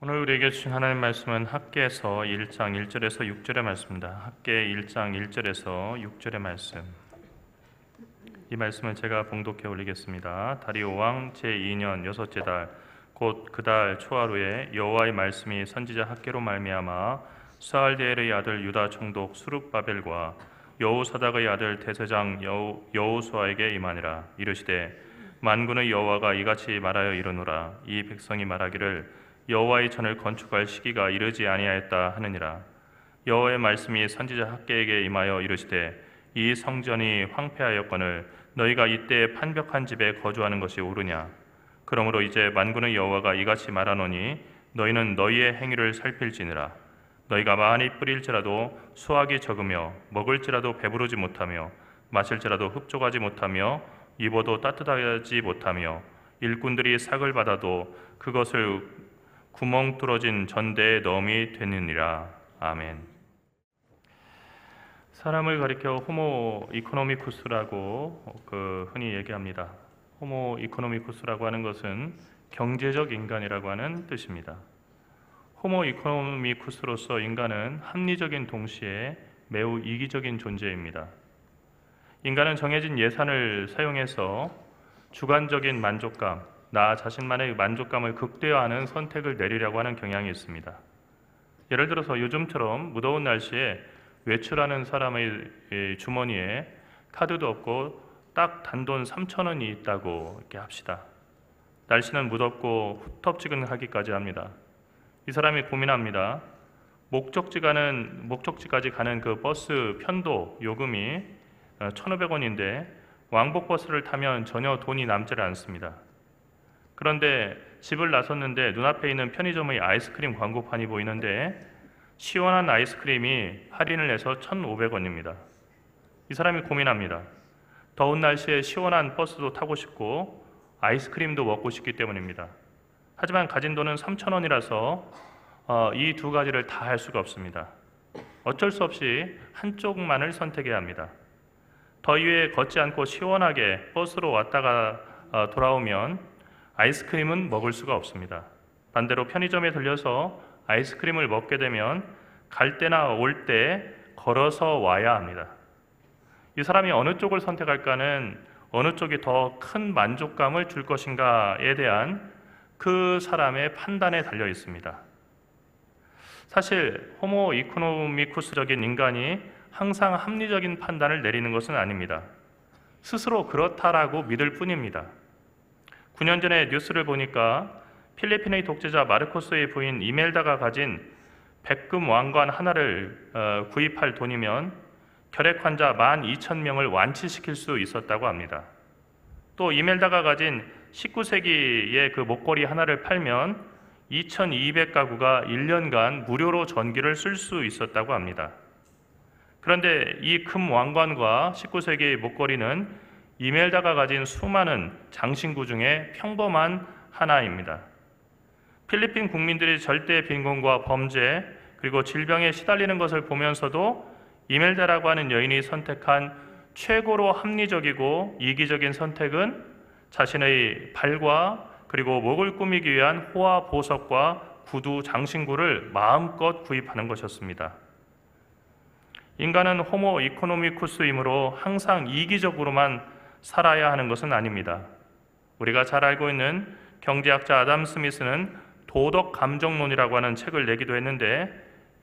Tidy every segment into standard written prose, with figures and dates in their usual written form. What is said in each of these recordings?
오늘 우리에게 주신 하나님 말씀은 학개서 1장 1절에서 6절의 말씀입니다. 학개 1장 1절에서 6절의 말씀. 이 말씀을 제가 봉독해 올리겠습니다. 다리오 왕 제2년 여섯째 달 곧 그 달 초하루에 여호와의 말씀이 선지자 학개로 말미암아 스알디엘의 아들 유다 총독 수룹바벨과 여호사닥의 아들 대제장 여호수아에게 임하니라. 이르시되 만군의 여호와가 이같이 말하여 이르노라. 이 백성이 말하기를 여호와의 전을 건축할 시기가 이르지 아니하였다 하느니라. 여호와의 말씀이 선지자 학개에게 임하여 이르시되 이 성전이 황폐하였거늘 너희가 이때 판벽한 집에 거주하는 것이 옳으냐. 그러므로 이제 만군의 여호와가 이같이 말하노니 너희는 너희의 행위를 살필지니라. 너희가 많이 뿌릴지라도 수확이 적으며 먹을지라도 배부르지 못하며 마실지라도 흡족하지 못하며 입어도 따뜻하지 못하며 일꾼들이 삭을 받아도 그것을 구멍 뚫어진 전대에 넣음이 되느니라. 아멘. 사람을 가리켜 호모 이코노미쿠스라고 흔히 얘기합니다. 호모 이코노미쿠스라고 하는 것은 경제적 인간이라고 하는 뜻입니다. 호모 이코노미쿠스로서 인간은 합리적인 동시에 매우 이기적인 존재입니다. 인간은 정해진 예산을 사용해서 주관적인 만족감, 나 자신만의 만족감을 극대화하는 선택을 내리려고 하는 경향이 있습니다. 예를 들어서 요즘처럼 무더운 날씨에 외출하는 사람의 주머니에 카드도 없고 딱 단돈 3,000원이 있다고 이렇게 합시다. 날씨는 무덥고 후텁지근하기까지 합니다. 이 사람이 고민합니다. 목적지까지 가는 그 버스 편도 요금이 1,500원인데 왕복버스를 타면 전혀 돈이 남지를 않습니다. 그런데 집을 나섰는데 눈앞에 있는 편의점의 아이스크림 광고판이 보이는데 시원한 아이스크림이 할인을 해서 1,500원입니다. 이 사람이 고민합니다. 더운 날씨에 시원한 버스도 타고 싶고 아이스크림도 먹고 싶기 때문입니다. 하지만 가진 돈은 3,000원이라서 이 두 가지를 다 할 수가 없습니다. 어쩔 수 없이 한쪽만을 선택해야 합니다. 더위에 걷지 않고 시원하게 버스로 왔다가 돌아오면 아이스크림은 먹을 수가 없습니다. 반대로 편의점에 들려서 아이스크림을 먹게 되면 갈 때나 올 때 걸어서 와야 합니다. 이 사람이 어느 쪽을 선택할까는 어느 쪽이 더 큰 만족감을 줄 것인가에 대한 그 사람의 판단에 달려 있습니다. 사실 호모 이코노미쿠스적인 인간이 항상 합리적인 판단을 내리는 것은 아닙니다. 스스로 그렇다라고 믿을 뿐입니다. 9년 전에 뉴스를 보니까 필리핀의 독재자 마르코스의 부인 이멜다가 가진 백금 왕관 하나를 구입할 돈이면 결핵 환자 12,000명을 완치시킬 수 있었다고 합니다. 또 이멜다가 가진 19세기의 그 목걸이 하나를 팔면 2,200가구가 1년간 무료로 전기를 쓸 수 있었다고 합니다. 그런데 이 금 왕관과 19세기의 목걸이는 이멜다가 가진 수많은 장신구 중에 평범한 하나입니다. 필리핀 국민들이 절대 빈곤과 범죄 그리고 질병에 시달리는 것을 보면서도 이멜다라고 하는 여인이 선택한 최고로 합리적이고 이기적인 선택은 자신의 발과 그리고 목을 꾸미기 위한 호화 보석과 구두 장신구를 마음껏 구입하는 것이었습니다. 인간은 호모 이코노미쿠스이므로 항상 이기적으로만 살아야 하는 것은 아닙니다. 우리가 잘 알고 있는 경제학자 아담 스미스는 도덕 감정론이라고 하는 책을 내기도 했는데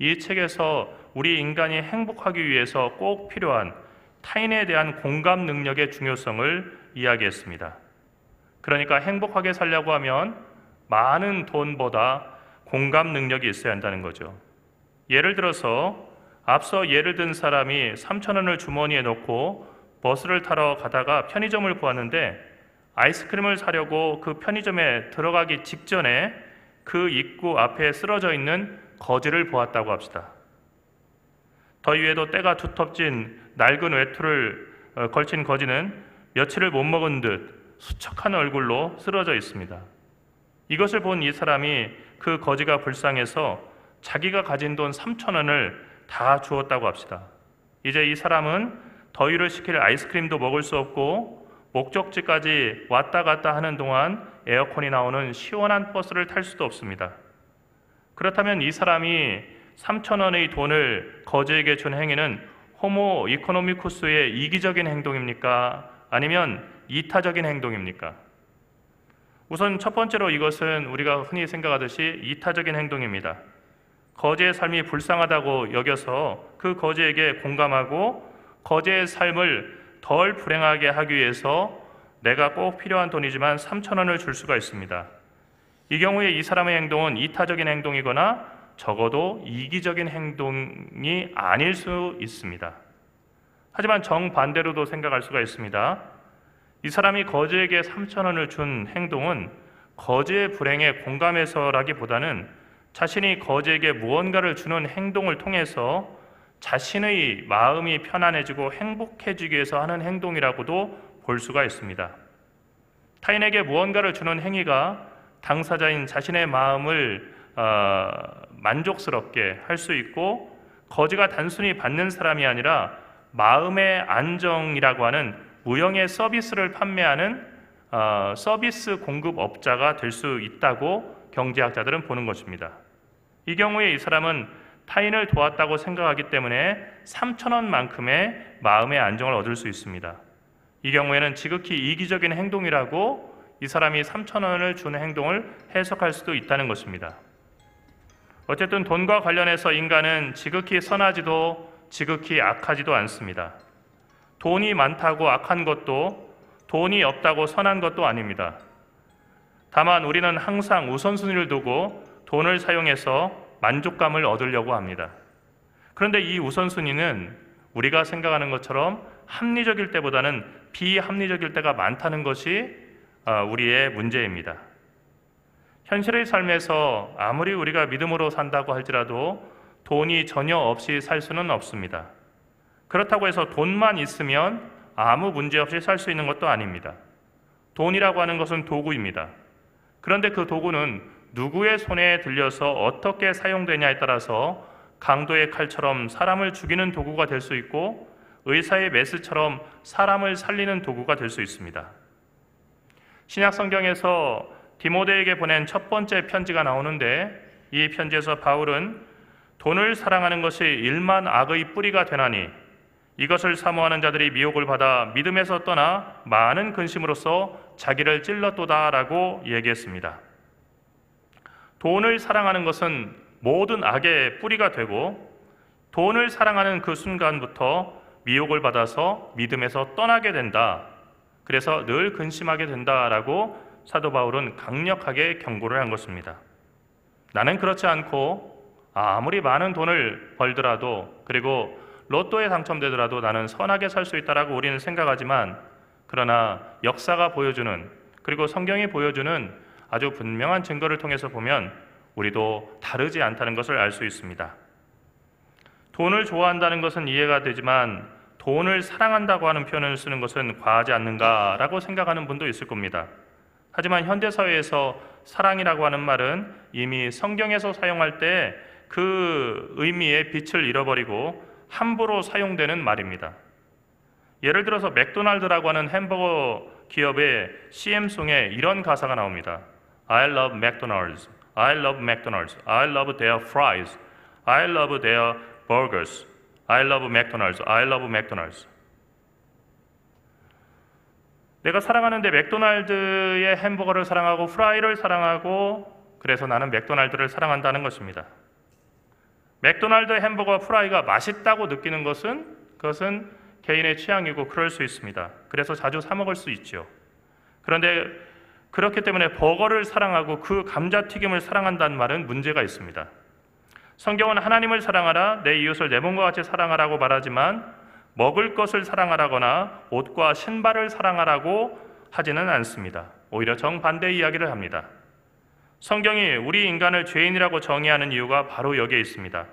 이 책에서 우리 인간이 행복하기 위해서 꼭 필요한 타인에 대한 공감 능력의 중요성을 이야기했습니다. 그러니까 행복하게 살려고 하면 많은 돈보다 공감 능력이 있어야 한다는 거죠. 예를 들어서 앞서 예를 든 사람이 3,000원을 주머니에 넣고 버스를 타러 가다가 편의점을 보았는데 아이스크림을 사려고 그 편의점에 들어가기 직전에 그 입구 앞에 쓰러져 있는 거지를 보았다고 합시다. 더위에도 때가 두텁진 낡은 외투를 걸친 거지는 며칠을 못 먹은 듯 수척한 얼굴로 쓰러져 있습니다. 이것을 본 이 사람이 그 거지가 불쌍해서 자기가 가진 돈 3,000원을 다 주었다고 합시다. 이제 이 사람은 더위를 식힐 아이스크림도 먹을 수 없고 목적지까지 왔다 갔다 하는 동안 에어컨이 나오는 시원한 버스를 탈 수도 없습니다. 그렇다면 이 사람이 3,000원의 돈을 거지에게 준 행위는 호모 이코노미쿠스의 이기적인 행동입니까? 아니면 이타적인 행동입니까? 우선 첫 번째로 이것은 우리가 흔히 생각하듯이 이타적인 행동입니다. 거지의 삶이 불쌍하다고 여겨서 그 거지에게 공감하고 거지의 삶을 덜 불행하게 하기 위해서 내가 꼭 필요한 돈이지만 3,000원을 줄 수가 있습니다. 이 경우에 이 사람의 행동은 이타적인 행동이거나 적어도 이기적인 행동이 아닐 수 있습니다. 하지만 정반대로도 생각할 수가 있습니다. 이 사람이 거지에게 3,000원을 준 행동은 거지의 불행에 공감해서라기보다는 자신이 거지에게 무언가를 주는 행동을 통해서 자신의 마음이 편안해지고 행복해지기 위해서 하는 행동이라고도 볼 수가 있습니다. 타인에게 무언가를 주는 행위가 당사자인 자신의 마음을 만족스럽게 할 수 있고, 거지가 단순히 받는 사람이 아니라 마음의 안정이라고 하는 무형의 서비스를 판매하는 서비스 공급업자가 될 수 있다고 경제학자들은 보는 것입니다. 이 경우에 이 사람은 타인을 도왔다고 생각하기 때문에 3,000원만큼의 마음의 안정을 얻을 수 있습니다. 이 경우에는 지극히 이기적인 행동이라고 이 사람이 3,000원을 주는 행동을 해석할 수도 있다는 것입니다. 어쨌든 돈과 관련해서 인간은 지극히 선하지도 지극히 악하지도 않습니다. 돈이 많다고 악한 것도 돈이 없다고 선한 것도 아닙니다. 다만 우리는 항상 우선순위를 두고 돈을 사용해서 만족감을 얻으려고 합니다. 그런데 이 우선순위는 우리가 생각하는 것처럼 합리적일 때보다는 비합리적일 때가 많다는 것이 우리의 문제입니다. 현실의 삶에서 아무리 우리가 믿음으로 산다고 할지라도 돈이 전혀 없이 살 수는 없습니다. 그렇다고 해서 돈만 있으면 아무 문제 없이 살 수 있는 것도 아닙니다. 돈이라고 하는 것은 도구입니다. 그런데 그 도구는 누구의 손에 들려서 어떻게 사용되냐에 따라서 강도의 칼처럼 사람을 죽이는 도구가 될 수 있고, 의사의 메스처럼 사람을 살리는 도구가 될 수 있습니다. 신약 성경에서 디모데에게 보낸 첫 번째 편지가 나오는데, 이 편지에서 바울은 돈을 사랑하는 것이 일만 악의 뿌리가 되나니 이것을 사모하는 자들이 미혹을 받아 믿음에서 떠나 많은 근심으로써 자기를 찔렀도다라고 얘기했습니다. 돈을 사랑하는 것은 모든 악의 뿌리가 되고, 돈을 사랑하는 그 순간부터 미혹을 받아서 믿음에서 떠나게 된다. 그래서 늘 근심하게 된다라고 사도 바울은 강력하게 경고를 한 것입니다. 나는 그렇지 않고 아무리 많은 돈을 벌더라도, 그리고 로또에 당첨되더라도 나는 선하게 살 수 있다라고 우리는 생각하지만, 그러나 역사가 보여주는, 그리고 성경이 보여주는 아주 분명한 증거를 통해서 보면 우리도 다르지 않다는 것을 알 수 있습니다. 돈을 좋아한다는 것은 이해가 되지만 돈을 사랑한다고 하는 표현을 쓰는 것은 과하지 않는가라고 생각하는 분도 있을 겁니다. 하지만 현대사회에서 사랑이라고 하는 말은 이미 성경에서 사용할 때 그 의미의 빛을 잃어버리고 함부로 사용되는 말입니다. 예를 들어서 맥도날드라고 하는 햄버거 기업의 CM송에 이런 가사가 나옵니다. I love McDonald's, I love McDonald's, I love their fries, I love their burgers, I love McDonald's, I love McDonald's. 내가 사랑하는데 맥도날드의 햄버거를 사랑하고 프라이를 사랑하고, 그래서 나는 맥도날드를 사랑한다는 것입니다. 맥도날드 햄버거 프라이가 맛있다고 느끼는 그것은 개인의 취향이고 그럴 수 있습니다. 그래서 자주 사 먹을 수 있죠. 그런데 그렇기 때문에 버거를 사랑하고 그 감자튀김을 사랑한다는 말은 문제가 있습니다. 성경은 하나님을 사랑하라, 내 이웃을 내 몸과 같이 사랑하라고 말하지만 먹을 것을 사랑하라거나 옷과 신발을 사랑하라고 하지는 않습니다. 오히려 정반대의 이야기를 합니다. 성경이 우리 인간을 죄인이라고 정의하는 이유가 바로 여기에 있습니다.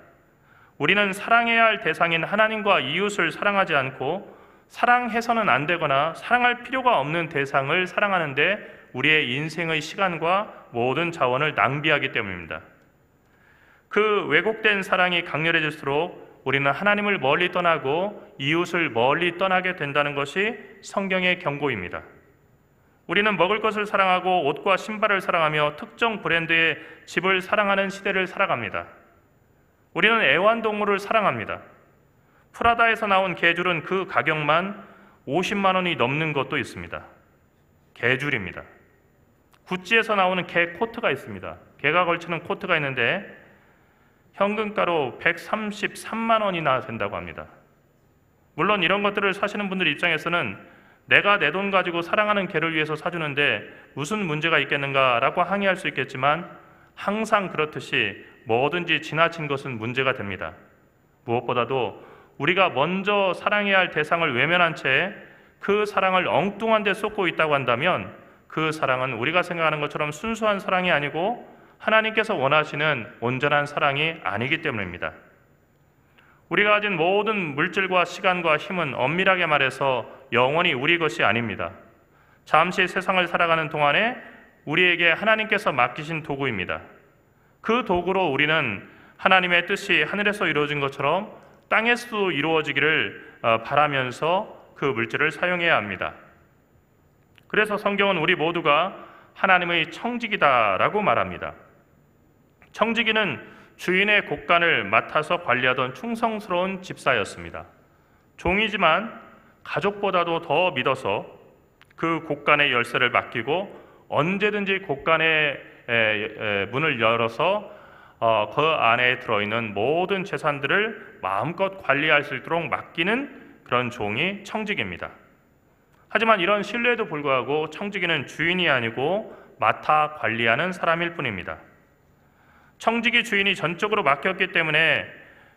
우리는 사랑해야 할 대상인 하나님과 이웃을 사랑하지 않고 사랑해서는 안 되거나 사랑할 필요가 없는 대상을 사랑하는데 우리의 인생의 시간과 모든 자원을 낭비하기 때문입니다. 그 왜곡된 사랑이 강렬해질수록 우리는 하나님을 멀리 떠나고 이웃을 멀리 떠나게 된다는 것이 성경의 경고입니다. 우리는 먹을 것을 사랑하고 옷과 신발을 사랑하며 특정 브랜드의 집을 사랑하는 시대를 살아갑니다. 우리는 애완동물을 사랑합니다. 프라다에서 나온 개줄은 그 가격만 50만 원이 넘는 것도 있습니다. 개줄입니다. 구찌에서 나오는 개 코트가 있습니다. 개가 걸치는 코트가 있는데 현금가로 133만 원이나 된다고 합니다. 물론 이런 것들을 사시는 분들 입장에서는 내가 내 돈 가지고 사랑하는 개를 위해서 사주는데 무슨 문제가 있겠는가라고 항의할 수 있겠지만 항상 그렇듯이 뭐든지 지나친 것은 문제가 됩니다. 무엇보다도 우리가 먼저 사랑해야 할 대상을 외면한 채 그 사랑을 엉뚱한 데 쏟고 있다고 한다면 그 사랑은 우리가 생각하는 것처럼 순수한 사랑이 아니고 하나님께서 원하시는 온전한 사랑이 아니기 때문입니다. 우리가 가진 모든 물질과 시간과 힘은 엄밀하게 말해서 영원히 우리 것이 아닙니다. 잠시 세상을 살아가는 동안에 우리에게 하나님께서 맡기신 도구입니다. 그 도구로 우리는 하나님의 뜻이 하늘에서 이루어진 것처럼 땅에서도 이루어지기를 바라면서 그 물질을 사용해야 합니다. 그래서 성경은 우리 모두가 하나님의 청지기다라고 말합니다. 청지기는 주인의 곳간을 맡아서 관리하던 충성스러운 집사였습니다. 종이지만 가족보다도 더 믿어서 그 곳간의 열쇠를 맡기고 언제든지 곳간의 문을 열어서 그 안에 들어있는 모든 재산들을 마음껏 관리할 수 있도록 맡기는 그런 종이 청지기입니다. 하지만 이런 신뢰에도 불구하고 청지기는 주인이 아니고 맡아 관리하는 사람일 뿐입니다. 청지기 주인이 전적으로 맡겼기 때문에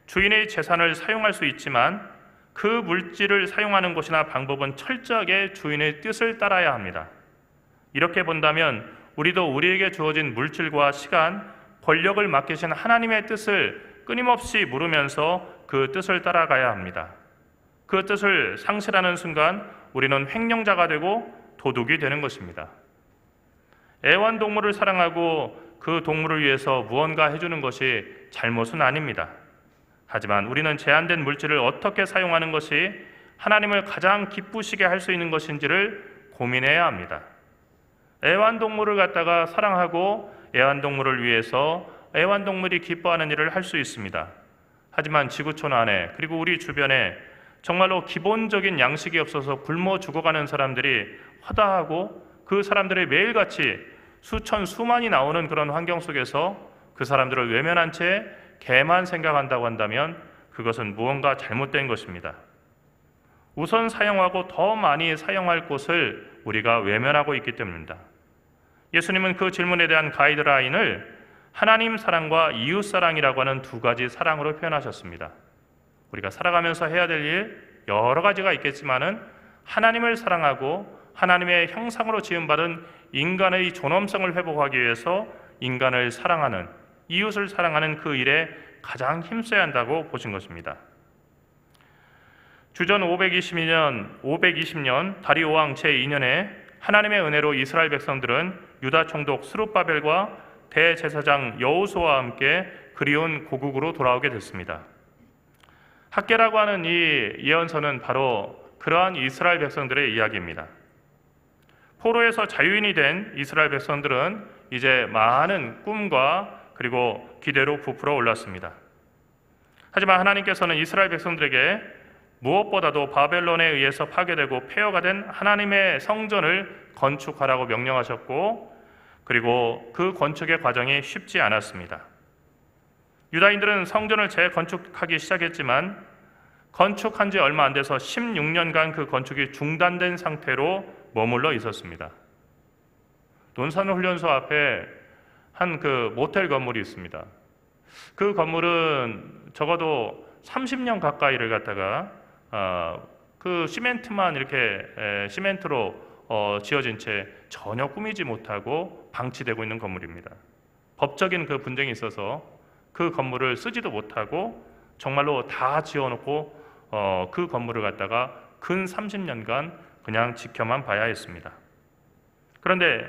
주인의 재산을 사용할 수 있지만 그 물질을 사용하는 곳이나 방법은 철저하게 주인의 뜻을 따라야 합니다. 이렇게 본다면 우리도 우리에게 주어진 물질과 시간, 권력을 맡기신 하나님의 뜻을 끊임없이 물으면서 그 뜻을 따라가야 합니다. 그 뜻을 상실하는 순간 우리는 횡령자가 되고 도둑이 되는 것입니다. 애완동물을 사랑하고 그 동물을 위해서 무언가 해주는 것이 잘못은 아닙니다. 하지만 우리는 제한된 물질을 어떻게 사용하는 것이 하나님을 가장 기쁘시게 할 수 있는 것인지를 고민해야 합니다. 애완동물을 갖다가 사랑하고 애완동물을 위해서 애완동물이 기뻐하는 일을 할 수 있습니다. 하지만 지구촌 안에 그리고 우리 주변에 정말로 기본적인 양식이 없어서 굶어 죽어가는 사람들이 허다하고 그 사람들의 매일같이 수천 수만이 나오는 그런 환경 속에서 그 사람들을 외면한 채 개만 생각한다고 한다면 그것은 무언가 잘못된 것입니다. 우선 사용하고 더 많이 사용할 곳을 우리가 외면하고 있기 때문입니다. 예수님은 그 질문에 대한 가이드라인을 하나님 사랑과 이웃 사랑이라고 하는 두 가지 사랑으로 표현하셨습니다. 우리가 살아가면서 해야 될 일 여러 가지가 있겠지만은 하나님을 사랑하고 하나님의 형상으로 지음받은 인간의 존엄성을 회복하기 위해서 인간을 사랑하는, 이웃을 사랑하는 그 일에 가장 힘써야 한다고 보신 것입니다. 주전 520년 다리오 왕 제2년에 하나님의 은혜로 이스라엘 백성들은 유다 총독 스룹바벨과 대제사장 여호수아와 함께 그리운 고국으로 돌아오게 됐습니다. 학개라고 하는 이 예언서는 바로 그러한 이스라엘 백성들의 이야기입니다. 포로에서 자유인이 된 이스라엘 백성들은 이제 많은 꿈과 그리고 기대로 부풀어 올랐습니다. 하지만 하나님께서는 이스라엘 백성들에게 무엇보다도 바벨론에 의해서 파괴되고 폐허가 된 하나님의 성전을 건축하라고 명령하셨고, 그리고 그 건축의 과정이 쉽지 않았습니다. 유다인들은 성전을 재건축하기 시작했지만 건축한 지 얼마 안 돼서 16년간 그 건축이 중단된 상태로 머물러 있었습니다. 논산훈련소 앞에 한 그 모텔 건물이 있습니다. 그 건물은 적어도 30년 가까이를 갖다가 그 시멘트만 이렇게 시멘트로 지어진 채 전혀 꾸미지 못하고 방치되고 있는 건물입니다. 법적인 그 분쟁이 있어서 그 건물을 쓰지도 못하고 정말로 다 지어놓고 그 건물을 갖다가 근 30년간 그냥 지켜만 봐야 했습니다. 그런데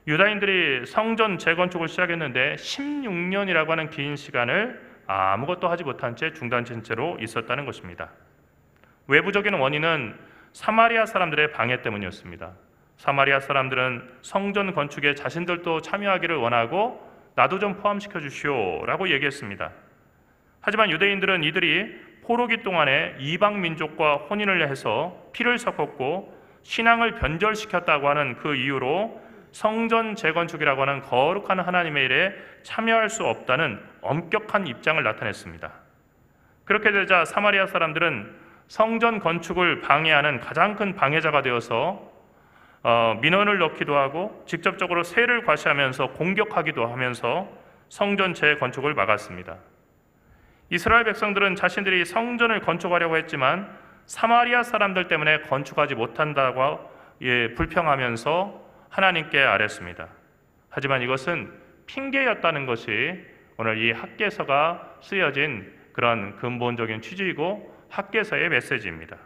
유다인들이 성전 재건축을 시작했는데 16년이라고 하는 긴 시간을 아무것도 하지 못한 채 중단된 채로 있었다는 것입니다. 외부적인 원인은 사마리아 사람들의 방해 때문이었습니다. 사마리아 사람들은 성전 건축에 자신들도 참여하기를 원하고 나도 좀 포함시켜 주시오 라고 얘기했습니다. 하지만 유대인들은 이들이 포로기 동안에 이방 민족과 혼인을 해서 피를 섞었고 신앙을 변절시켰다고 하는 그 이유로 성전 재건축이라고 하는 거룩한 하나님의 일에 참여할 수 없다는 엄격한 입장을 나타냈습니다. 그렇게 되자 사마리아 사람들은 성전 건축을 방해하는 가장 큰 방해자가 되어서 민원을 넣기도 하고 직접적으로 세를 과시하면서 공격하기도 하면서 성전 재건축을 막았습니다. 이스라엘 백성들은 자신들이 성전을 건축하려고 했지만 사마리아 사람들 때문에 건축하지 못한다고 불평하면서 하나님께 아뢰었습니다. 하지만 이것은 핑계였다는 것이 오늘 이 학개서가 쓰여진 그런 근본적인 취지이고 학개서의 메시지입니다.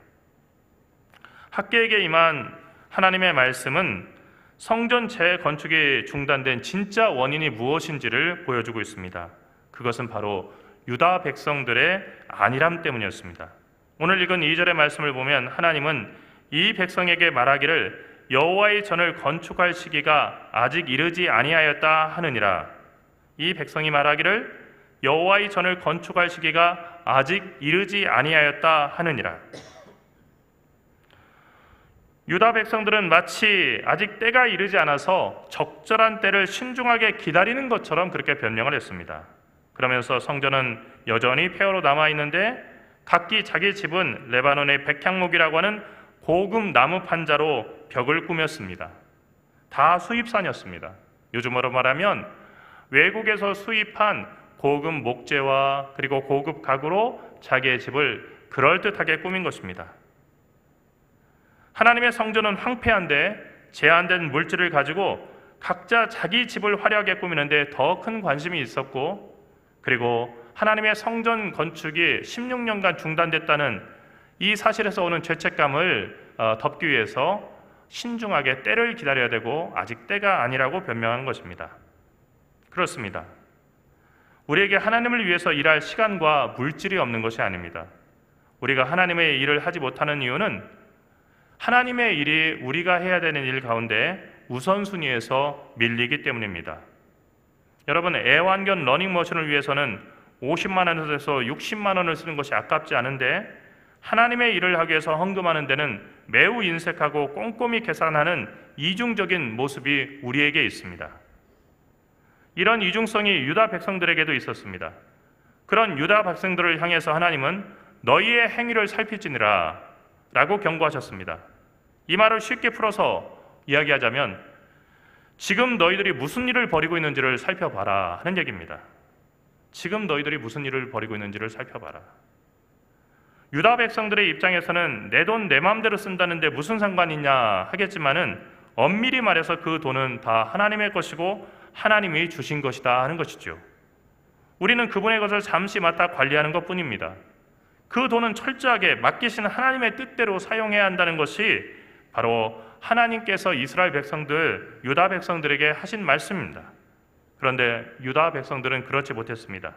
학개에게 임한 하나님의 말씀은 성전 재건축이 중단된 진짜 원인이 무엇인지를 보여주고 있습니다. 그것은 바로 유다 백성들의 안일함 때문이었습니다. 오늘 읽은 2절의 말씀을 보면 하나님은 이 백성에게 말하기를 여호와의 전을 건축할 시기가 아직 이르지 아니하였다 하느니라. 이 백성이 말하기를 여호와의 전을 건축할 시기가 아직 이르지 아니하였다 하느니라. 유다 백성들은 마치 아직 때가 이르지 않아서 적절한 때를 신중하게 기다리는 것처럼 그렇게 변명을 했습니다. 그러면서 성전은 여전히 폐허로 남아있는데 각기 자기 집은 레바논의 백향목이라고 하는 고급 나무 판자로 벽을 꾸몄습니다. 다 수입산이었습니다. 요즘으로 말하면 외국에서 수입한 고급 목재와 그리고 고급 가구로 자기의 집을 그럴듯하게 꾸민 것입니다. 하나님의 성전은 황폐한데 제한된 물질을 가지고 각자 자기 집을 화려하게 꾸미는데 더 큰 관심이 있었고, 그리고 하나님의 성전 건축이 16년간 중단됐다는 이 사실에서 오는 죄책감을 덮기 위해서 신중하게 때를 기다려야 되고 아직 때가 아니라고 변명한 것입니다. 그렇습니다. 우리에게 하나님을 위해서 일할 시간과 물질이 없는 것이 아닙니다. 우리가 하나님의 일을 하지 못하는 이유는 하나님의 일이 우리가 해야 되는 일 가운데 우선순위에서 밀리기 때문입니다. 여러분, 애완견 러닝머신을 위해서는 50만 원에서 60만 원을 쓰는 것이 아깝지 않은데 하나님의 일을 하기 위해서 헌금하는 데는 매우 인색하고 꼼꼼히 계산하는 이중적인 모습이 우리에게 있습니다. 이런 이중성이 유다 백성들에게도 있었습니다. 그런 유다 백성들을 향해서 하나님은 너희의 행위를 살피지니라 라고 경고하셨습니다. 이 말을 쉽게 풀어서 이야기하자면 지금 너희들이 무슨 일을 벌이고 있는지를 살펴봐라 하는 얘기입니다. 지금 너희들이 무슨 일을 벌이고 있는지를 살펴봐라. 유다 백성들의 입장에서는 내 돈 내 마음대로 쓴다는데 무슨 상관이 있냐 하겠지만은 엄밀히 말해서 그 돈은 다 하나님의 것이고 하나님이 주신 것이다 하는 것이죠. 우리는 그분의 것을 잠시 맡아 관리하는 것뿐입니다. 그 돈은 철저하게 맡기신 하나님의 뜻대로 사용해야 한다는 것이 바로 하나님께서 이스라엘 백성들, 유다 백성들에게 하신 말씀입니다. 그런데 유다 백성들은 그렇지 못했습니다.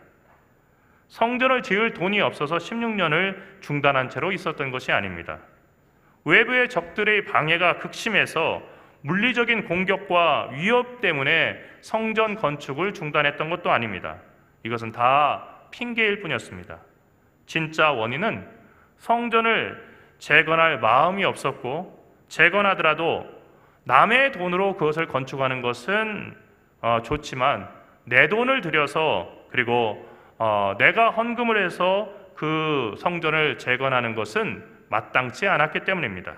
성전을 지을 돈이 없어서 16년을 중단한 채로 있었던 것이 아닙니다. 외부의 적들의 방해가 극심해서 물리적인 공격과 위협 때문에 성전 건축을 중단했던 것도 아닙니다. 이것은 다 핑계일 뿐이었습니다. 진짜 원인은 성전을 재건할 마음이 없었고, 재건하더라도 남의 돈으로 그것을 건축하는 것은 좋지만 내 돈을 들여서 그리고 내가 헌금을 해서 그 성전을 재건하는 것은 마땅치 않았기 때문입니다.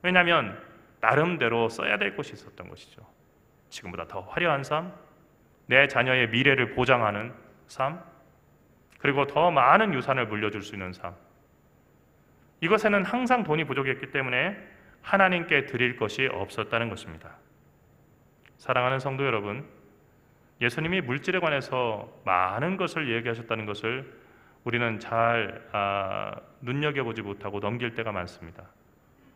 왜냐하면 나름대로 써야 될 곳이 있었던 것이죠. 지금보다 더 화려한 삶, 내 자녀의 미래를 보장하는 삶, 그리고 더 많은 유산을 물려줄 수 있는 삶. 이것에는 항상 돈이 부족했기 때문에 하나님께 드릴 것이 없었다는 것입니다. 사랑하는 성도 여러분, 예수님이 물질에 관해서 많은 것을 얘기하셨다는 것을 우리는 잘 눈여겨보지 못하고 넘길 때가 많습니다.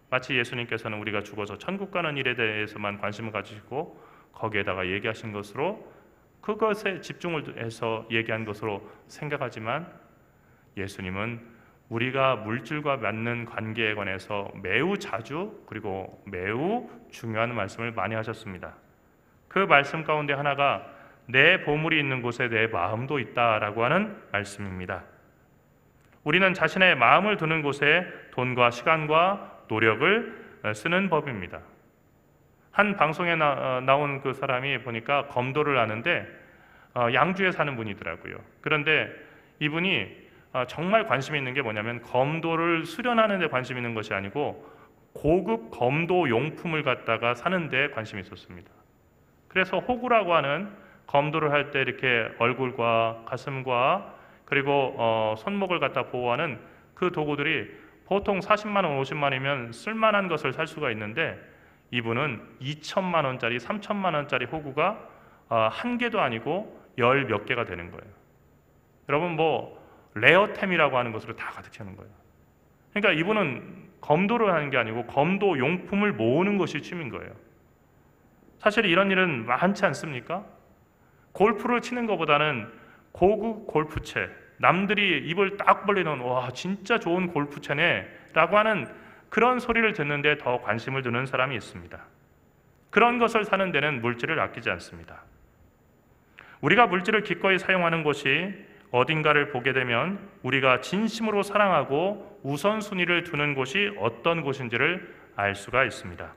마치 예수님께서는 우리가 죽어서 천국 가는 일에 대해서만 관심을 가지시고 거기에다가 얘기하신 것으로, 그것에 집중을 해서 얘기한 것으로 생각하지만 예수님은 우리가 물질과 맺는 관계에 관해서 매우 자주 그리고 매우 중요한 말씀을 많이 하셨습니다. 그 말씀 가운데 하나가 내 보물이 있는 곳에 내 마음도 있다라고 하는 말씀입니다. 우리는 자신의 마음을 두는 곳에 돈과 시간과 노력을 쓰는 법입니다. 한 방송에 나온 그 사람이 보니까 검도를 하는데 양주에 사는 분이더라고요. 그런데 이분이 정말 관심 있는 게 뭐냐면 검도를 수련하는 데 관심 있는 것이 아니고 고급 검도 용품을 갖다가 사는 데 관심이 있었습니다. 그래서 호구라고 하는 검도를 할 때 이렇게 얼굴과 가슴과 그리고 손목을 갖다 보호하는 그 도구들이 보통 40만 원, 50만 원이면 쓸만한 것을 살 수가 있는데 이분은 2천만 원짜리, 3천만 원짜리 호구가 한 개도 아니고 열 몇 개가 되는 거예요. 여러분 레어템이라고 하는 것으로 다 가득 차는 거예요. 그러니까 이분은 검도를 하는 게 아니고 검도 용품을 모으는 것이 취미인 거예요. 사실 이런 일은 많지 않습니까? 골프를 치는 것보다는 고급 골프채, 남들이 입을 딱 벌리는 와 진짜 좋은 골프채네 라고 하는 그런 소리를 듣는데 더 관심을 두는 사람이 있습니다. 그런 것을 사는 데는 물질을 아끼지 않습니다. 우리가 물질을 기꺼이 사용하는 곳이 어딘가를 보게 되면 우리가 진심으로 사랑하고 우선순위를 두는 곳이 어떤 곳인지를 알 수가 있습니다.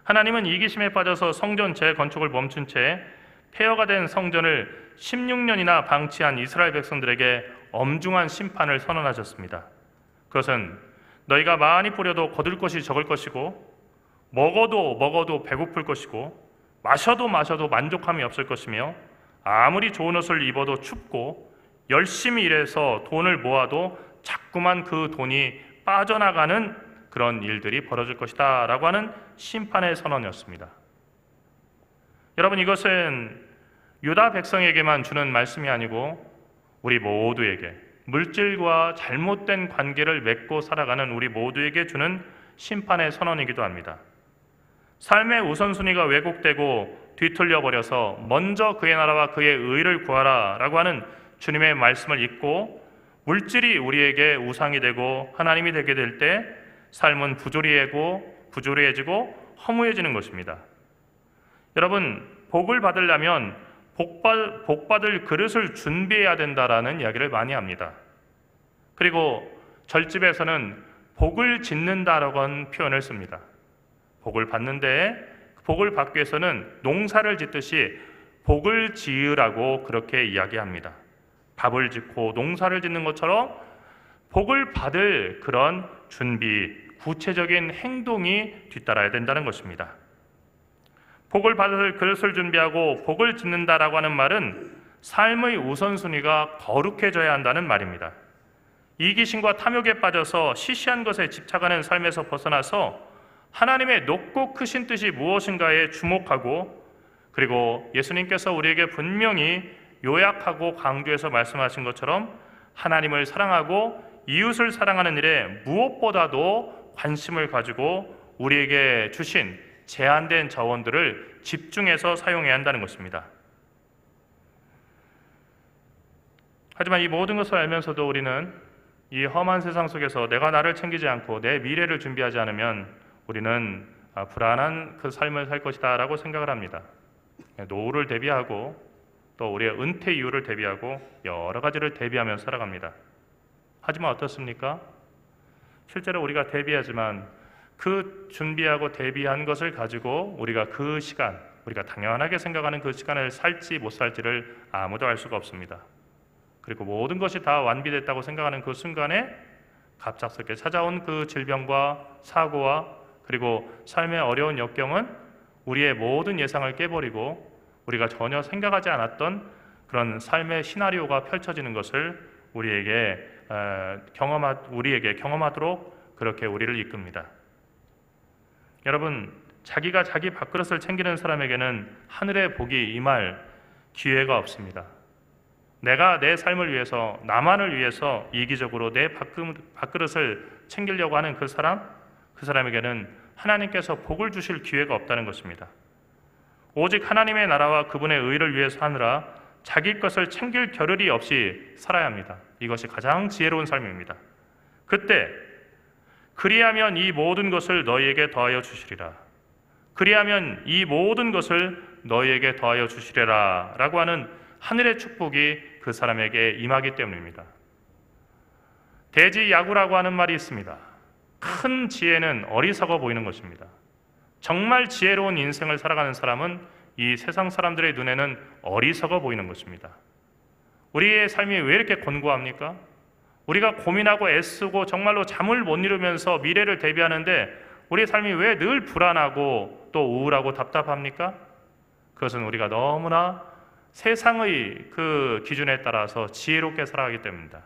하나님은 이기심에 빠져서 성전 재건축을 멈춘 채 폐허가 된 성전을 16년이나 방치한 이스라엘 백성들에게 엄중한 심판을 선언하셨습니다. 그것은 너희가 많이 뿌려도 거둘 것이 적을 것이고 먹어도 배고플 것이고 마셔도 만족함이 없을 것이며 아무리 좋은 옷을 입어도 춥고 열심히 일해서 돈을 모아도 자꾸만 그 돈이 빠져나가는 그런 일들이 벌어질 것이다 라고 하는 심판의 선언이었습니다. 여러분 이것은 유다 백성에게만 주는 말씀이 아니고 우리 모두에게 물질과 잘못된 관계를 맺고 살아가는 우리 모두에게 주는 심판의 선언이기도 합니다. 삶의 우선순위가 왜곡되고 뒤틀려 버려서 먼저 그의 나라와 그의 의를 구하라 라고 하는 주님의 말씀을 잊고 물질이 우리에게 우상이 되고 하나님이 되게 될 때 삶은 부조리해지고 허무해지는 것입니다. 여러분 복을 받으려면 복 받을 그릇을 준비해야 된다라는 이야기를 많이 합니다. 그리고 절집에서는 복을 짓는다라고 하는 표현을 씁니다. 복을 받는데 복을 받기 위해서는 농사를 짓듯이 복을 지으라고 그렇게 이야기합니다. 밥을 짓고 농사를 짓는 것처럼 복을 받을 그런 준비, 구체적인 행동이 뒤따라야 된다는 것입니다. 복을 받을 그릇을 준비하고 복을 짓는다라고 하는 말은 삶의 우선순위가 거룩해져야 한다는 말입니다. 이기심과 탐욕에 빠져서 시시한 것에 집착하는 삶에서 벗어나서 하나님의 높고 크신 뜻이 무엇인가에 주목하고 그리고 예수님께서 우리에게 분명히 요약하고 강조해서 말씀하신 것처럼 하나님을 사랑하고 이웃을 사랑하는 일에 무엇보다도 관심을 가지고 우리에게 주신 제한된 자원들을 집중해서 사용해야 한다는 것입니다. 하지만 이 모든 것을 알면서도 우리는 이 험한 세상 속에서 내가 나를 챙기지 않고 내 미래를 준비하지 않으면 우리는 불안한 그 삶을 살 것이다 라고 생각을 합니다. 노후를 대비하고 또 우리의 은퇴 이후를 대비하고 여러 가지를 대비하며 살아갑니다. 하지만 어떻습니까? 실제로 우리가 대비하지만 그 준비하고 대비한 것을 가지고 우리가 그 시간, 우리가 당연하게 생각하는 그 시간을 살지 못 살지를 아무도 알 수가 없습니다. 그리고 모든 것이 다 완비됐다고 생각하는 그 순간에 갑작스럽게 찾아온 그 질병과 사고와 그리고 삶의 어려운 역경은 우리의 모든 예상을 깨버리고 우리가 전혀 생각하지 않았던 그런 삶의 시나리오가 펼쳐지는 것을 우리에게 경험하도록 그렇게 우리를 이끕니다. 여러분, 자기가 자기 밥그릇을 챙기는 사람에게는 하늘의 복이 임할 기회가 없습니다. 내가 내 삶을 위해서, 나만을 위해서 이기적으로 내 밥그릇을 챙기려고 하는 그 사람에게는 하나님께서 복을 주실 기회가 없다는 것입니다. 오직 하나님의 나라와 그분의 의를 위해서 하느라 자기 것을 챙길 겨를이 없이 살아야 합니다. 이것이 가장 지혜로운 삶입니다. 그때 그리하면 이 모든 것을 너희에게 더하여 주시리라. 그리하면 이 모든 것을 너희에게 더하여 주시리라 라고 하는 하늘의 축복이 그 사람에게 임하기 때문입니다. 대지야구라고 하는 말이 있습니다. 큰 지혜는 어리석어 보이는 것입니다. 정말 지혜로운 인생을 살아가는 사람은 이 세상 사람들의 눈에는 어리석어 보이는 것입니다. 우리의 삶이 왜 이렇게 곤고합니까? 우리가 고민하고 애쓰고 정말로 잠을 못 이루면서 미래를 대비하는데 우리의 삶이 왜 늘 불안하고 또 우울하고 답답합니까? 그것은 우리가 너무나 세상의 그 기준에 따라서 지혜롭게 살아가기 때문입니다.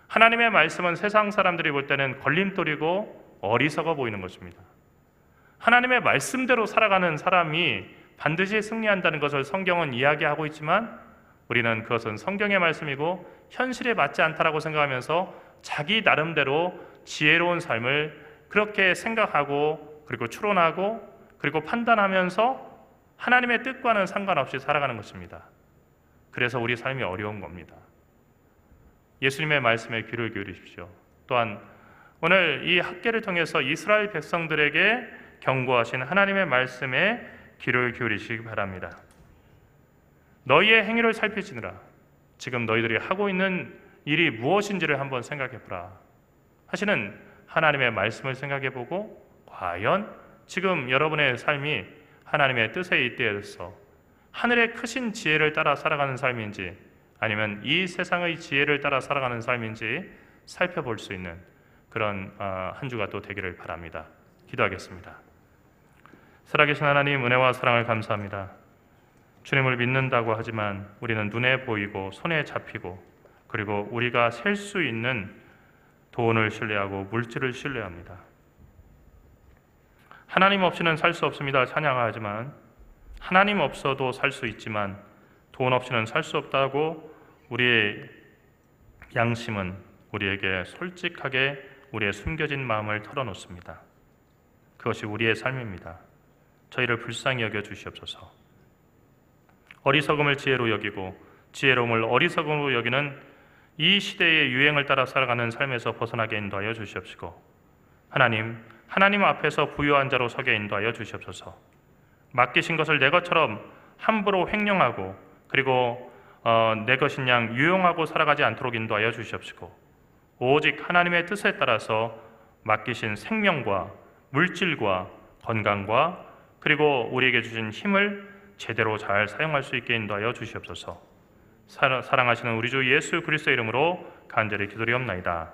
하나님의 말씀은 세상 사람들이 볼 때는 걸림돌이고 어리석어 보이는 것입니다. 하나님의 말씀대로 살아가는 사람이 반드시 승리한다는 것을 성경은 이야기하고 있지만 우리는 그것은 성경의 말씀이고 현실에 맞지 않다라고 생각하면서 자기 나름대로 지혜로운 삶을 그렇게 생각하고 그리고 추론하고 그리고 판단하면서 하나님의 뜻과는 상관없이 살아가는 것입니다. 그래서 우리 삶이 어려운 겁니다. 예수님의 말씀에 귀를 기울이십시오. 또한 오늘 이 학계를 통해서 이스라엘 백성들에게 경고하신 하나님의 말씀에 귀를 기울이시기 바랍니다. 너희의 행위를 살피시느라 지금 너희들이 하고 있는 일이 무엇인지를 한번 생각해보라 하시는 하나님의 말씀을 생각해보고 과연 지금 여러분의 삶이 하나님의 뜻에 잇대어서 하늘의 크신 지혜를 따라 살아가는 삶인지 아니면 이 세상의 지혜를 따라 살아가는 삶인지 살펴볼 수 있는 그런 한 주가 또 되기를 바랍니다. 기도하겠습니다. 살아계신 하나님, 은혜와 사랑을 감사합니다. 주님을 믿는다고 하지만 우리는 눈에 보이고 손에 잡히고 그리고 우리가 셀 수 있는 돈을 신뢰하고 물질을 신뢰합니다. 하나님 없이는 살 수 없습니다. 찬양하지만 하나님 없어도 살 수 있지만 돈 없이는 살 수 없다고 우리의 양심은 우리에게 솔직하게 우리의 숨겨진 마음을 털어놓습니다. 그것이 우리의 삶입니다. 저희를 불쌍히 여겨 주시옵소서. 어리석음을 지혜로 여기고 지혜로움을 어리석음으로 여기는 이 시대의 유행을 따라 살아가는 삶에서 벗어나게 인도하여 주시옵시고 하나님 앞에서 부유한 자로 서게 인도하여 주시옵소서. 맡기신 것을 내 것처럼 함부로 횡령하고 그리고 내 것인 양 유용하고 살아가지 않도록 인도하여 주시옵시고 오직 하나님의 뜻에 따라서 맡기신 생명과 물질과 건강과 그리고 우리에게 주신 힘을 제대로 잘 사용할 수 있게 인도하여 주시옵소서. 사랑하시는 우리 주 예수 그리스도의 이름으로 간절히 기도드리옵나이다.